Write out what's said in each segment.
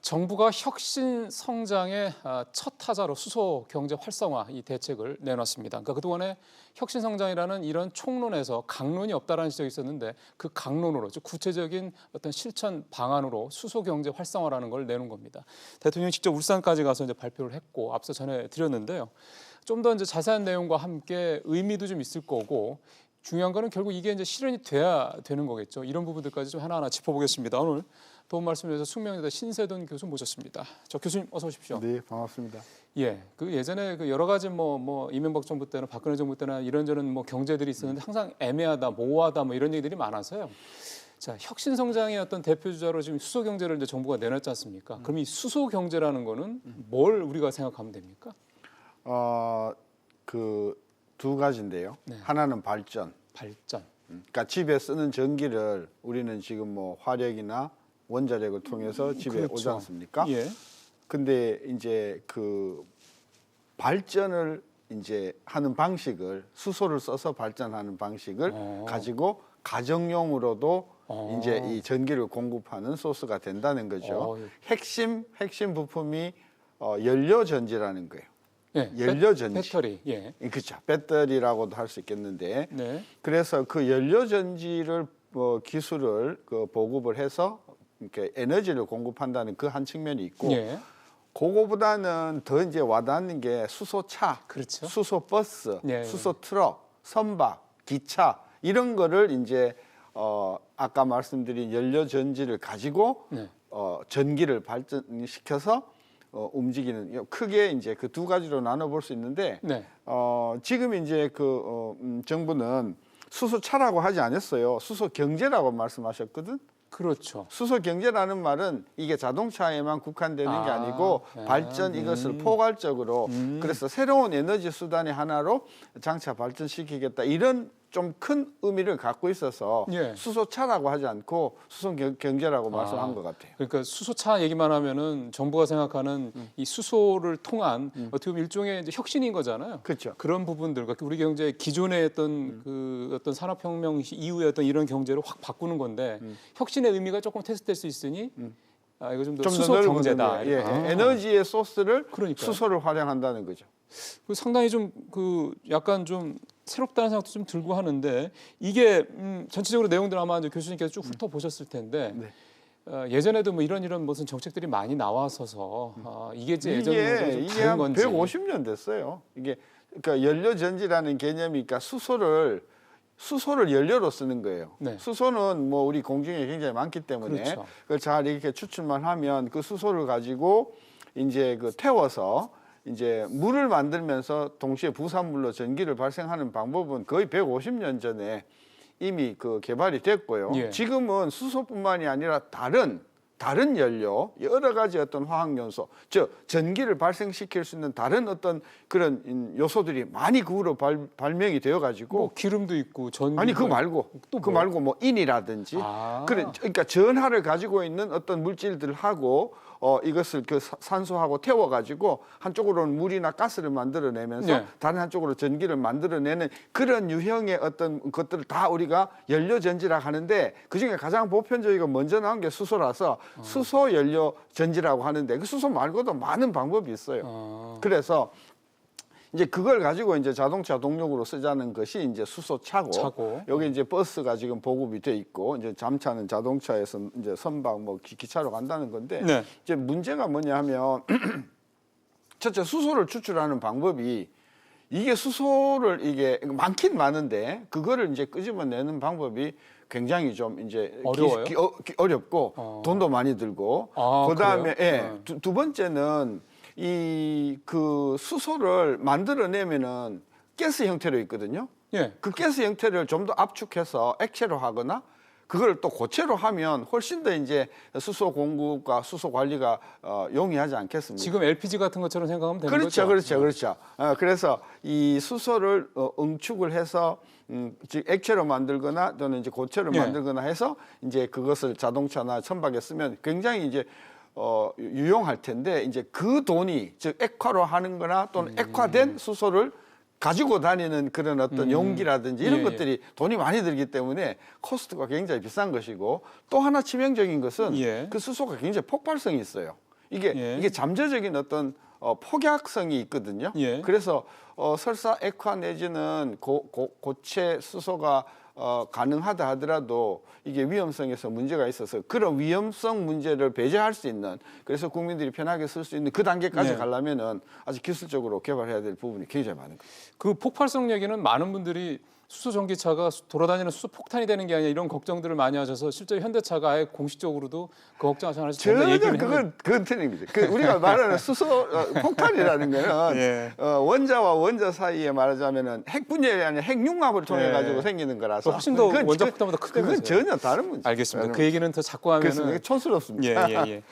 정부가 혁신 성장의 첫 타자로 수소 경제 활성화 이 대책을 내놨습니다. 그러니까 그동안에 혁신 성장이라는 이런 총론에서 강론이 없다라는 지적이 있었는데 그 강론으로 즉 구체적인 어떤 실천 방안으로 수소 경제 활성화라는 걸 내놓은 겁니다. 대통령이 직접 울산까지 가서 이제 발표를 했고 앞서 전해드렸는데요. 좀 더 이제 자세한 내용과 함께 의미도 좀 있을 거고 중요한 거는 결국 이게 이제 실현이 돼야 되는 거겠죠. 이런 부분들까지 좀 하나하나 짚어보겠습니다. 오늘 도움 말씀을 위해서 숙명여대 신세돈 교수 모셨습니다. 저 교수님 어서 오십시오. 네, 반갑습니다. 예, 그 예전에 그 여러 가지 뭐 이명박 정부 때나 박근혜 정부 때나 이런저런 뭐 경제들이 있었는데 항상 애매하다, 모호하다 뭐 이런 얘기들이 많아서요. 자, 혁신 성장의 어떤 대표 주자로 지금 수소 경제를 이제 정부가 내놨지 않습니까? 그럼 이 수소 경제라는 거는 뭘 우리가 생각하면 됩니까? 그 두 가지인데요. 네. 하나는 발전. 발전. 그러니까 집에 쓰는 전기를 우리는 지금 뭐 화력이나 원자력을 통해서 집에 그렇죠. 오지 않습니까? 예. 근데 이제 그 발전을 이제 하는 방식을 수소를 써서 발전하는 방식을 가지고 가정용으로도 이제 이 전기를 공급하는 소스가 된다는 거죠. 핵심 부품이 연료 전지라는 거예요. 예. 연료 전지. 배터리. 예. 그렇죠. 배터리라고도 할 수 있겠는데. 네. 그래서 그 연료 전지를 기술을 보급을 해서 이렇게 에너지를 공급한다는 그 한 측면이 있고. 예. 그거보다는 더 이제 와닿는 게 수소차, 그렇죠. 수소 버스, 예. 수소 트럭, 선박, 기차 이런 거를 이제 아까 말씀드린 연료 전지를 가지고 네. 전기를 발전시켜서 움직이는 크게 이제 그 두 가지로 나눠 볼 수 있는데 네. 지금 이제 정부는 수소차라고 하지 않았어요. 수소 경제라고 말씀하셨거든. 그렇죠. 수소 경제라는 말은 이게 자동차에만 국한되는 게 아니고 발전 이것을 포괄적으로 그래서 새로운 에너지 수단의 하나로 장차 발전시키겠다 이런 좀 큰 의미를 갖고 있어서 예. 수소차라고 하지 않고 수소 경제라고 말씀한 것 같아요. 그러니까 수소차 얘기만 하면은 정부가 생각하는 이 수소를 통한 어떻게 보면 일종의 이제 혁신인 거잖아요. 그렇죠. 그런 부분들, 그러니까 우리 경제 기존의 어떤 그 어떤 산업혁명 이후의 어떤 이런 경제를 확 바꾸는 건데 혁신의 의미가 조금 퇴색될 수 있으니 이거 좀 더 수소 경제다. 예, 에너지의 소스를 그러니까요. 수소를 활용한다는 거죠. 상당히 좀 그 약간 좀 새롭다는 생각도 좀 들고 하는데 이게 전체적으로 내용들 아마 이제 교수님께서 쭉 훑어 보셨을 텐데 네. 예전에도 뭐 이런 무슨 정책들이 많이 나와서서 이게 이제 예전과 좀 이게 다른 한 건지 150년 됐어요. 이게 그러니까 연료 전지라는 개념이 그러니까 수소를 연료로 쓰는 거예요. 네. 수소는 뭐 우리 공중에 굉장히 많기 때문에 그렇죠. 그걸 잘 이렇게 추출만 하면 그 수소를 가지고 이제 태워서 이제 물을 만들면서 동시에 부산물로 전기를 발생하는 방법은 거의 150년 전에 이미 개발이 됐고요. 예. 지금은 수소뿐만이 아니라 다른 연료, 여러 가지 어떤 화학연소, 즉 전기를 발생시킬 수 있는 다른 어떤 그런 요소들이 많이 그 후로 발명이 되어가지고 뭐 기름도 있고 전기 아니 그거 말고 또 그거 뭐요? 말고 뭐 인이라든지 그러니까 전하를 가지고 있는 어떤 물질들하고 이것을 산소하고 태워가지고 한쪽으로는 물이나 가스를 만들어내면서 네. 다른 한쪽으로 전기를 만들어내는 그런 유형의 어떤 것들을 다 우리가 연료 전지라 하는데 그 중에 가장 보편적이고 먼저 나온 게 수소라서 수소 연료 전지라고 하는데 그 수소 말고도 많은 방법이 있어요. 그래서 이제 그걸 가지고 이제 자동차 동력으로 쓰자는 것이 이제 수소차고 여기 이제 버스가 지금 보급이 돼 있고 이제 잠차는 자동차에서 이제 선박 뭐 기차로 간다는 건데 네. 이제 문제가 뭐냐 하면 첫째 수소를 추출하는 방법이 이게 수소를 이게 많긴 많은데 그거를 이제 끄집어내는 방법이 굉장히 좀 이제 어려워요? 어렵고 돈도 많이 들고 그다음에 두 번째는 수소를 만들어내면은 가스 형태로 있거든요. 예. 그 가스 형태를 좀 더 압축해서 액체로 하거나 그걸 또 고체로 하면 훨씬 더 이제 수소 공급과 수소 관리가 용이하지 않겠습니까? 지금 LPG 같은 것처럼 생각하면 되는 거죠. 그렇죠. 그래서 이 수소를 응축을 해서 즉 액체로 만들거나 또는 이제 고체로 만들거나 해서 이제 그것을 자동차나 선박에 쓰면 굉장히 이제 유용할 텐데 이제 그 돈이 즉 액화로 하는 거나 또는 액화된 수소를 가지고 다니는 그런 어떤 용기라든지 이런 것들이 돈이 많이 들기 때문에 코스트가 굉장히 비싼 것이고 또 하나 치명적인 것은 그 수소가 굉장히 폭발성이 있어요. 이게 예. 이게 잠재적인 어떤 폭약성이 있거든요. 예. 그래서 설사 액화 내지는 고체 수소가 가능하다 하더라도 이게 위험성에서 문제가 있어서 그런 위험성 문제를 배제할 수 있는, 그래서 국민들이 편하게 쓸 수 있는 그 단계까지 네. 가려면은 아직 기술적으로 개발해야 될 부분이 굉장히 많은 거예요. 그 폭발성 얘기는 많은 분들이 수소 전기차가 돌아다니는 수소 폭탄이 되는 게 아니라 이런 걱정들을 많이 하셔서 실제로 현대차가 아예 공식적으로도 그 걱정하지 않아서 전혀 얘기를 그건 틀린 거죠. 우리가 말하는 수소 폭탄이라는 거는 예. 원자와 원자 사이에 말하자면은 핵 분열이 아니라 핵융합을 통해 예. 가지고 생기는 거라서 훨씬 더 그건 원자 폭탄보다 크다면서요. 그건 전혀 다른 문제. 알겠습니다. 그 얘기는 더 자꾸 하면은 그렇습니다. 촌스럽습니다. 예.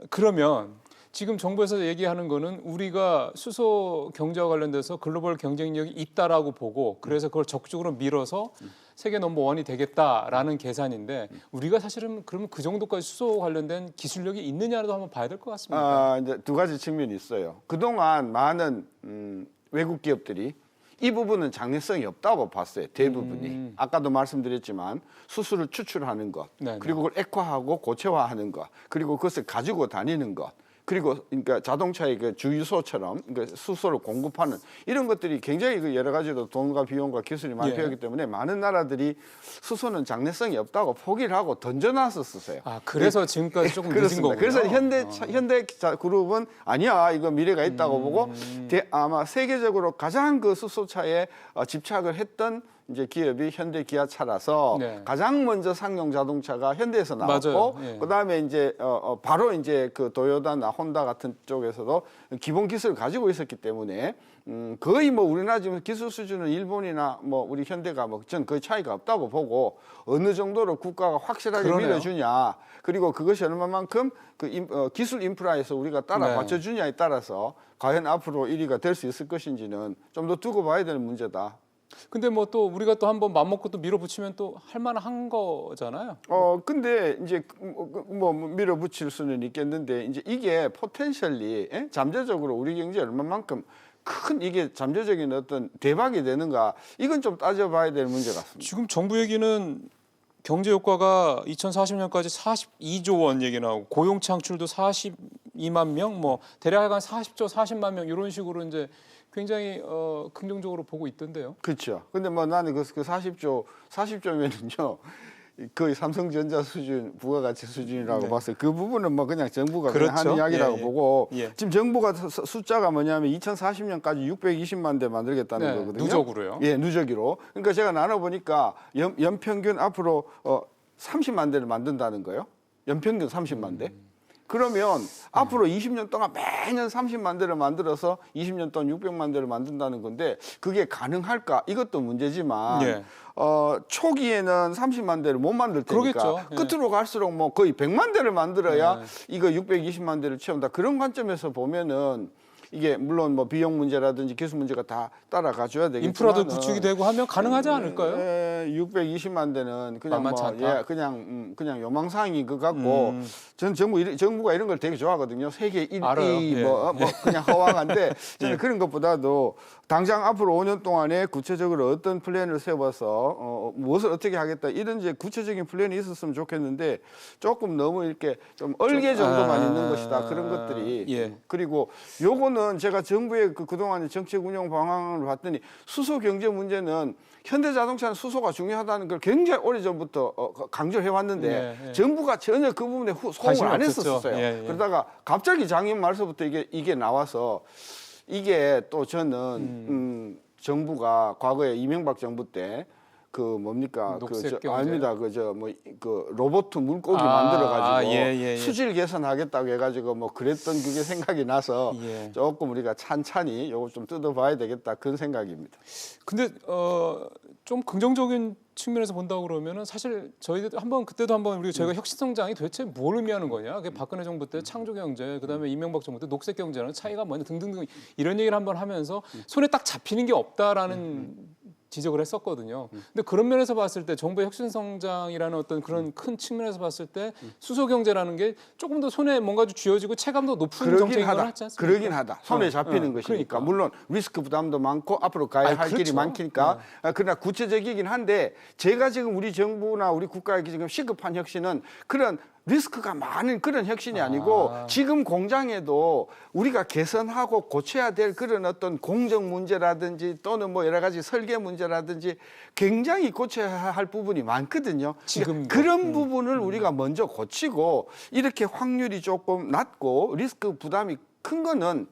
그러면 지금 정부에서 얘기하는 거는 우리가 수소 경제와 관련돼서 글로벌 경쟁력이 있다라고 보고 그래서 그걸 적극적으로 밀어서 세계 넘버원이 되겠다라는 계산인데 우리가 사실은 그러면 그 정도까지 수소 관련된 기술력이 있느냐도 한번 봐야 될 것 같습니다. 이제 두 가지 측면이 있어요. 그동안 많은 외국 기업들이 이 부분은 장래성이 없다고 봤어요. 대부분이. 아까도 말씀드렸지만 수소를 추출하는 것, 네네. 그리고 그걸 액화하고 고체화하는 것, 그리고 그것을 가지고 다니는 것, 그리고 그러니까 자동차의 그 주유소처럼 그러니까 수소를 공급하는 이런 것들이 굉장히 그 여러 가지로 돈과 비용과 기술이 많이 예. 필요하기 때문에 많은 나라들이 수소는 장래성이 없다고 포기를 하고 던져놨었어요. 그래서 지금까지 조금 늦은 그렇습니다. 거군요. 그래서 현대차 그룹은 아니야, 이거 미래가 있다고 보고 아마 세계적으로 가장 그 수소차에 집착을 했던 이제 기업이 현대 기아차라서 네. 가장 먼저 상용 자동차가 현대에서 나왔고 맞아요. 예. 그다음에 이제 바로 이제 그 도요타나 혼다 같은 쪽에서도 기본 기술을 가지고 있었기 때문에 거의 뭐 우리나라 지금 기술 수준은 일본이나 뭐 우리 현대가 뭐 전 거의 차이가 없다고 보고 어느 정도로 국가가 확실하게 그러네요. 밀어주냐, 그리고 그것이 얼마만큼 그 기술 인프라에서 우리가 따라 네. 맞춰주냐에 따라서 과연 앞으로 1위가 될 수 있을 것인지는 좀 더 두고 봐야 되는 문제다. 근데 뭐 또 우리가 또 한번 맘먹고 또 밀어붙이면 또 할만한 거잖아요. 근데 이제 뭐 밀어붙일 수는 있겠는데 이제 이게 포텐셜리 잠재적으로 우리 경제에 얼마만큼 큰 이게 잠재적인 어떤 대박이 되는가, 이건 좀 따져봐야 될 문제 같습니다. 지금 정부 얘기는 경제 효과가 2040년까지 42조 원 얘기 나오고 고용 창출도 42만 명, 뭐 대략 한 40조 40만 명 이런 식으로 이제 굉장히 긍정적으로 보고 있던데요. 그렇죠. 근데 뭐 나는 그 40조면은요. 거의 삼성전자 수준, 부가가치 수준이라고 네. 봤어요. 그 부분은 뭐 그냥 정부가 그렇죠. 그냥 하는 이야기라고 예. 보고 예. 지금 정부가 숫자가 뭐냐면 2040년까지 620만 대 만들겠다는 네, 거거든요. 누적으로요. 예, 누적으로. 그러니까 제가 나눠보니까 연평균 앞으로 30만 대를 만든다는 거예요. 연평균 30만 대. 그러면 앞으로 20년 동안 매년 30만 대를 만들어서 20년 동안 600만 대를 만든다는 건데 그게 가능할까? 이것도 문제지만 예. 초기에는 30만 대를 못 만들 테니까 그러겠죠. 예. 끝으로 갈수록 뭐 거의 100만 대를 만들어야 네. 이거 620만 대를 채운다. 그런 관점에서 보면은 이게 물론 뭐 비용 문제라든지 기술 문제가 다 따라가 줘야 되겠지만 인프라도 구축이 되고 하면 가능하지 않을까요? 620만 대는 그냥 만만치 뭐 않다. 그냥 요망상인 것 같고 전 정부가 이런 걸 되게 좋아하거든요. 세계 1위 알아요. 예. 뭐 그냥 허황한데 저는 그런 것보다도 당장 앞으로 5년 동안에 구체적으로 어떤 플랜을 세워서 무엇을 어떻게 하겠다 이런 이제 구체적인 플랜이 있었으면 좋겠는데 조금 너무 이렇게 좀 얼개 정도만 있는 것이다. 그런 것들이. 예. 그리고 요거는 제가 정부의 그동안의 정책 운영 방향을 봤더니 수소 경제 문제는 현대자동차는 수소가 중요하다는 걸 굉장히 오래전부터 강조해 왔는데 예. 정부가 전혀 그 부분에 소응을 관심이 안 없었죠. 했었어요. 예. 그러다가 갑자기 작년 말서부터 이게 나와서 이게 또 저는 정부가 과거에 이명박 정부 때 그 뭡니까 녹색 경제. 아닙니다 그 로봇 물고기 만들어 가지고 수질 개선하겠다고 해가지고 뭐 그랬던 그게 생각이 나서 조금 우리가 찬찬히 요거 좀 뜯어봐야 되겠다 그런 생각입니다. 근데 좀 긍정적인 측면에서 본다고 그러면은 사실 저희도 그때도 한번 저희가 혁신성장이 도대체 뭘 의미하는 거냐? 그게 박근혜 정부 때 창조경제, 그다음에 이명박 정부 때 녹색경제라는 차이가 뭐냐 등등등 이런 얘기를 한번 하면서 손에 딱 잡히는 게 없다라는 지적을 했었거든요. 근데 그런 면에서 봤을 때 정부의 혁신성장이라는 어떤 그런 큰 측면에서 봤을 때 수소 경제라는 게 조금 더 손에 뭔가 좀 쥐어지고 체감도 높은 정책인 건 같지 않습니까? 그러긴 하다. 손에 잡히는 것이니까. 그러니까. 물론 리스크 부담도 많고 앞으로 가야 할 길이 그렇죠. 많으니까. 그러나 구체적이긴 한데 제가 지금 우리 정부나 우리 국가에게 지금 시급한 혁신은 그런 리스크가 많은 그런 혁신이 아니고 지금 공장에도 우리가 개선하고 고쳐야 될 그런 어떤 공정 문제라든지 또는 뭐 여러 가지 설계 문제라든지 굉장히 고쳐야 할 부분이 많거든요. 지금 그런 부분을 우리가 먼저 고치고 이렇게 확률이 조금 낮고 리스크 부담이 큰 거는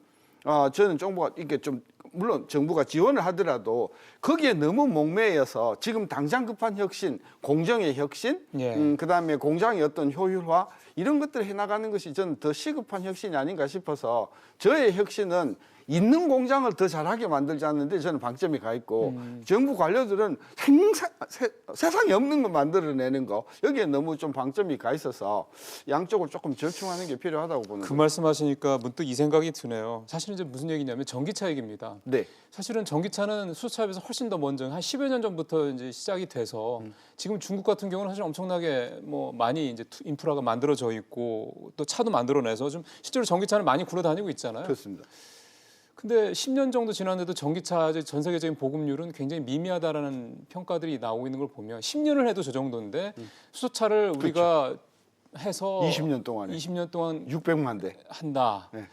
저는 정부가 이게 좀 물론 정부가 지원을 하더라도 거기에 너무 목매여서 지금 당장 급한 혁신, 공정의 혁신, 예. 그다음에 공장의 어떤 효율화 이런 것들을 해나가는 것이 저는 더 시급한 혁신이 아닌가 싶어서 저의 혁신은 있는 공장을 더 잘하게 만들지 않는데 저는 방점이 가 있고 정부 관료들은 세상에 없는 거 만들어내는 거 여기에 너무 좀 방점이 가 있어서 양쪽을 조금 절충하는 게 필요하다고 보는 그 거죠. 말씀하시니까 문득 이 생각이 드네요. 사실은 이제 무슨 얘기냐면 전기차 얘기입니다. 네. 사실은 전기차는 수소차에 비해서 훨씬 더 먼저 한 10여 년 전부터 이제 시작이 돼서 지금 중국 같은 경우는 사실 엄청나게 뭐 많이 이제 인프라가 만들어져 있고 또 차도 만들어내서 좀 실제로 전기차는 많이 굴러다니고 있잖아요. 그렇습니다. 근데 10년 정도 지났는데도 전기차 전 세계적인 보급률은 굉장히 미미하다라는 평가들이 나오고 있는 걸 보면 10년을 해도 저 정도인데 수소차를 우리가 해서 20년 동안에 20년 동안 600만 대. 한다. 네.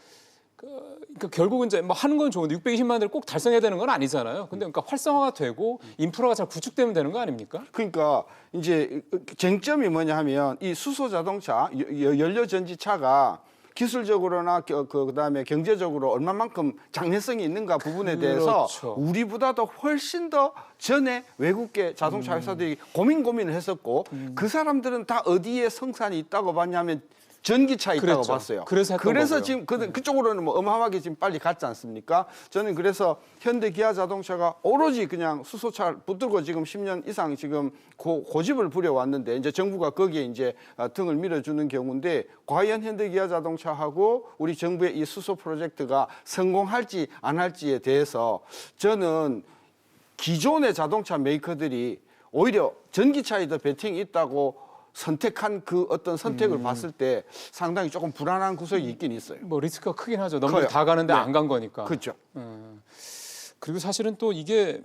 그러니까 결국은 이제 뭐 하는 건 좋은데 620만 대를 꼭 달성해야 되는 건 아니잖아요. 근데 그러니까 활성화가 되고 인프라가 잘 구축되면 되는 거 아닙니까? 그러니까 이제 쟁점이 뭐냐 하면 이 수소 자동차, 연료 전지차가 기술적으로나 그다음에 경제적으로 얼마만큼 장래성이 있는가 부분에 대해서 그렇죠. 우리보다도 훨씬 더 전에 외국계 자동차 회사들이 고민을 했었고 그 사람들은 다 어디에 성산이 있다고 봤냐면 전기차 있다고 그랬죠. 봤어요. 그래서 했던 거고요. 지금 그쪽으로는 뭐 어마어마하게 지금 빨리 갔지 않습니까? 저는 그래서 현대 기아 자동차가 오로지 그냥 수소차 붙들고 지금 10년 이상 지금 고집을 부려왔는데 이제 정부가 거기에 이제 등을 밀어주는 경우인데 과연 현대 기아 자동차하고 우리 정부의 이 수소 프로젝트가 성공할지 안 할지에 대해서 저는 기존의 자동차 메이커들이 오히려 전기차에 더 배팅이 있다고 선택한 그 어떤 선택을 봤을 때 상당히 조금 불안한 구석이 있긴 있어요. 뭐 리스크가 크긴 하죠. 너무 커요. 다 가는데 네. 안 간 거니까. 그렇죠. 그리고 사실은 또 이게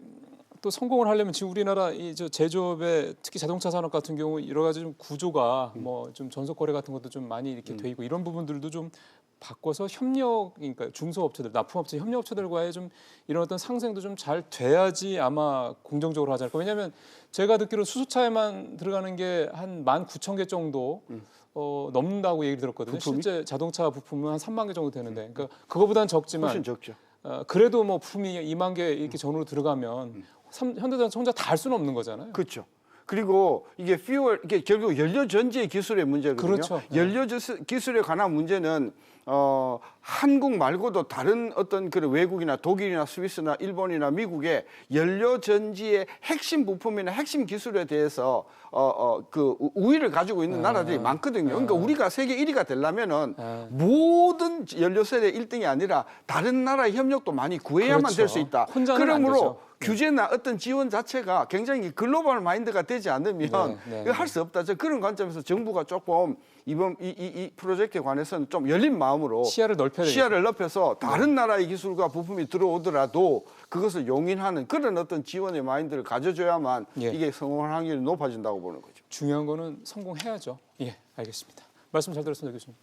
또 성공을 하려면 지금 우리나라 이 저 제조업의 특히 자동차 산업 같은 경우 여러 가지 좀 구조가 뭐 좀 전속 거래 같은 것도 좀 많이 이렇게 돼 있고 이런 부분들도 좀 바꿔서 협력, 그러니까 중소업체들, 납품업체, 협력업체들과의 좀 이런 어떤 상생도 좀 잘 돼야지 아마 공정적으로 하지 않을까. 왜냐하면 제가 듣기로 수소차에만 들어가는 게 한 19,000개 정도 넘는다고 얘기를 들었거든요. 부품이? 실제 자동차 부품은 한 3만 개 정도 되는데, 그러니까 그거보다는 적지만 훨씬 적죠. 그래도 뭐 부품이 2만 개 이렇게 전후로 들어가면 현대자동차 혼자 다 할 수는 없는 거잖아요. 그렇죠. 그리고 이게 이게 결국 연료 전지 기술의 문제거든요. 그렇죠. 네. 연료 기술에 관한 문제는 한국 말고도 다른 어떤 그런 외국이나 독일이나 스위스나 일본이나 미국의 연료 전지의 핵심 부품이나 핵심 기술에 대해서 그 우위를 가지고 있는 나라들이 많거든요. 그러니까 우리가 세계 1위가 되려면은 모든 연료 세대 1등이 아니라 다른 나라의 협력도 많이 구해야만 그렇죠. 될 수 있다. 혼자는 안 그러므로 되죠. 규제나 어떤 지원 자체가 굉장히 글로벌 마인드가 되지 않으면 네. 할 수 없다. 저 그런 관점에서 정부가 조금 이번 이 프로젝트에 관해서는 좀 열린 마음으로 시야를 넓혀야 되겠죠. 시야를 넓혀서 다른 나라의 기술과 부품이 들어오더라도 그것을 용인하는 그런 어떤 지원의 마인드를 가져줘야만 예. 이게 성공할 확률이 높아진다고 보는 거죠. 중요한 거는 성공해야죠. 예, 알겠습니다. 말씀 잘 들었습니다, 교수님.